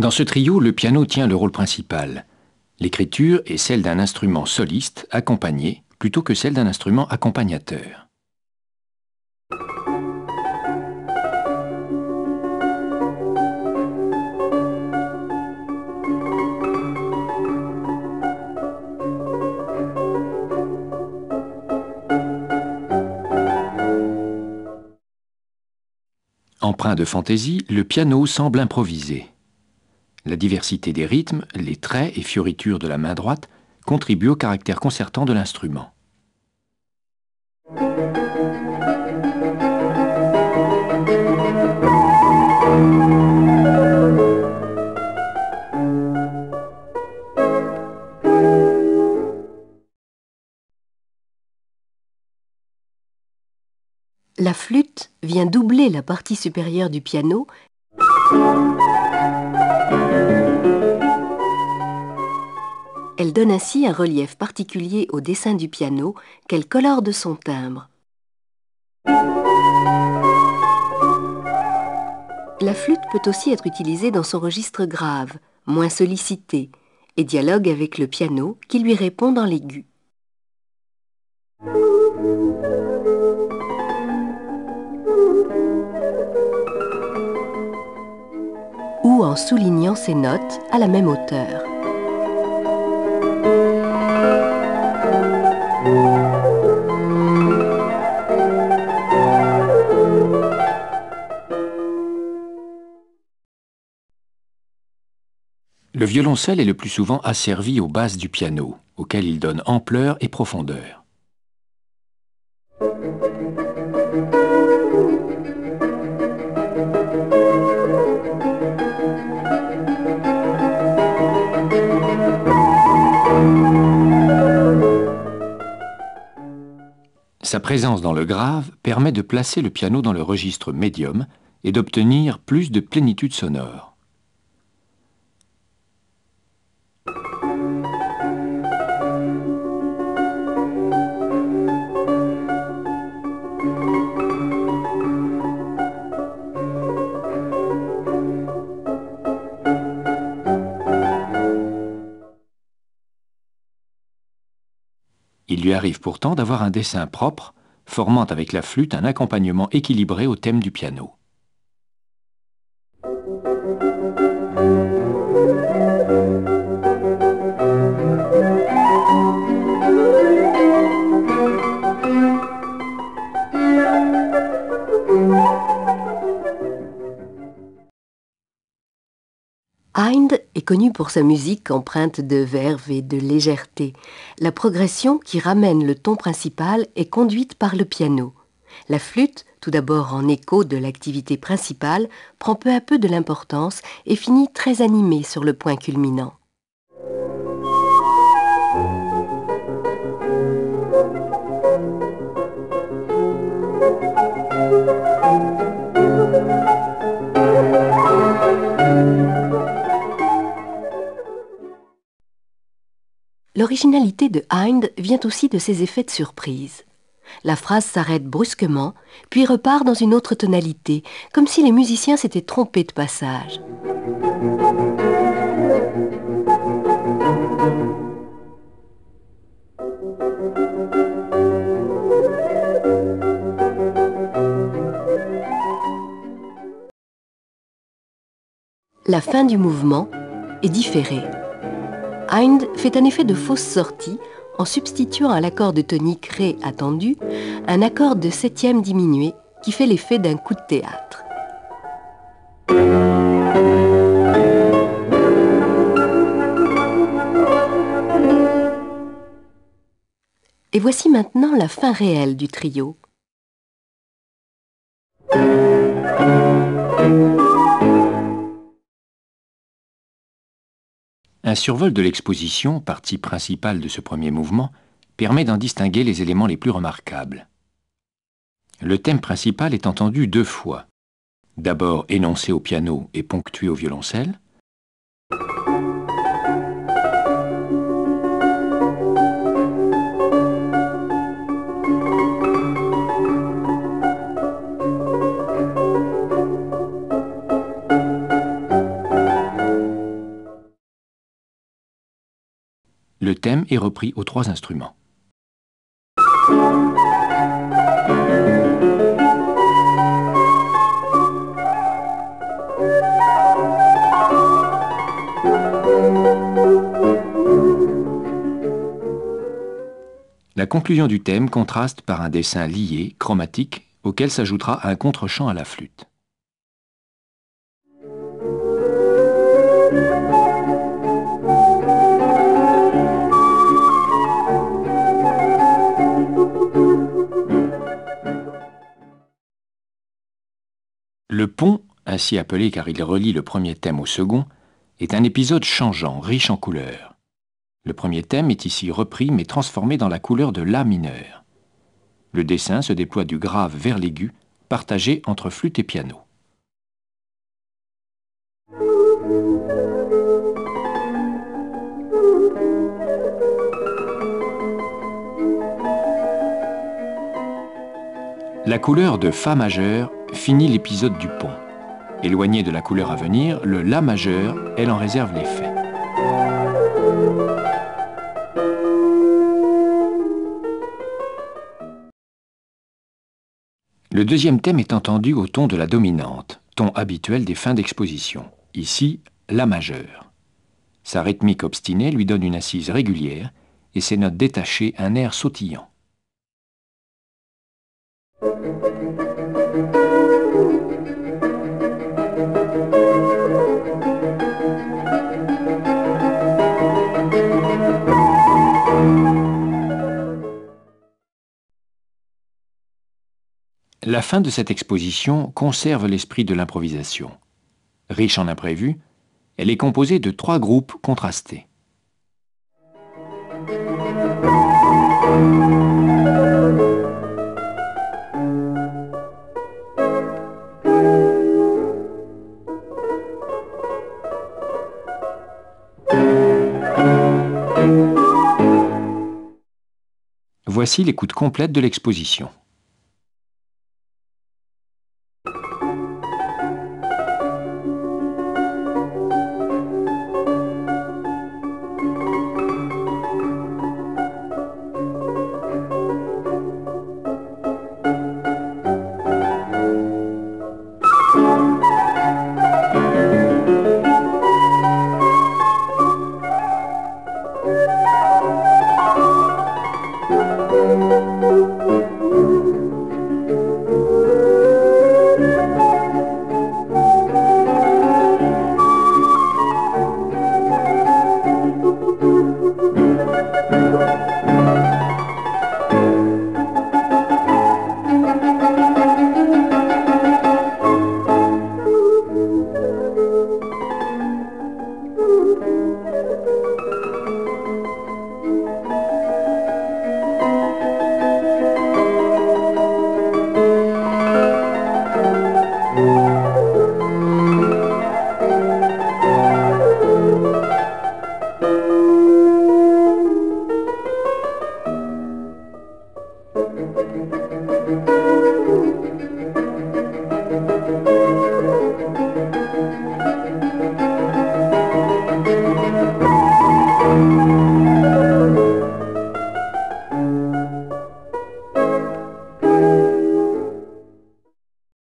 Dans ce trio, le piano tient le rôle principal. L'écriture est celle d'un instrument soliste accompagné plutôt que celle d'un instrument accompagnateur. Empreint de fantaisie, le piano semble improviser. La diversité des rythmes, les traits et fioritures de la main droite contribuent au caractère concertant de l'instrument. La flûte vient doubler la partie supérieure du piano Elle donne ainsi un relief particulier au dessin du piano qu'elle colore de son timbre. La flûte peut aussi être utilisée dans son registre grave, moins sollicité, et dialogue avec le piano qui lui répond dans l'aigu. Ou en soulignant ses notes à la même hauteur. Le violoncelle est le plus souvent asservi aux basses du piano, auquel il donne ampleur et profondeur. Sa présence dans le grave permet de placer le piano dans le registre médium et d'obtenir plus de plénitude sonore. Il lui arrive pourtant d'avoir un dessin propre, formant avec la flûte un accompagnement équilibré au thème du piano. Haydn est connu pour sa musique empreinte de verve et de légèreté. La progression qui ramène le ton principal est conduite par le piano. La flûte, tout d'abord en écho de l'activité principale, prend peu à peu de l'importance et finit très animée sur le point culminant. L'originalité de Haydn vient aussi de ses effets de surprise. La phrase s'arrête brusquement, puis repart dans une autre tonalité, comme si les musiciens s'étaient trompés de passage. La fin du mouvement est différée. Haydn fait un effet de fausse sortie en substituant à l'accord de tonique Ré attendu un accord de septième diminué qui fait l'effet d'un coup de théâtre. Et voici maintenant la fin réelle du trio. Un survol de l'exposition, partie principale de ce premier mouvement, permet d'en distinguer les éléments les plus remarquables. Le thème principal est entendu deux fois, d'abord énoncé au piano et ponctué au violoncelle, le thème est repris aux 3 instruments. La conclusion du thème contraste par un dessin lié, chromatique, auquel s'ajoutera un contre-champ à la flûte. Le pont, ainsi appelé car il relie le premier thème au second, est un épisode changeant, riche en couleurs. Le premier thème est ici repris mais transformé dans la couleur de La mineur. Le dessin se déploie du grave vers l'aigu, partagé entre flûte et piano. La couleur de Fa majeur finit l'épisode du pont. Éloigné de la couleur à venir, le La majeur, elle en réserve l'effet. Le deuxième thème est entendu au ton de la dominante, ton habituel des fins d'exposition. Ici, La majeur. Sa rythmique obstinée lui donne une assise régulière et ses notes détachées un air sautillant. La fin de cette exposition conserve l'esprit de l'improvisation. Riche en imprévus, elle est composée de 3 groupes contrastés. Voici l'écoute complète de l'exposition.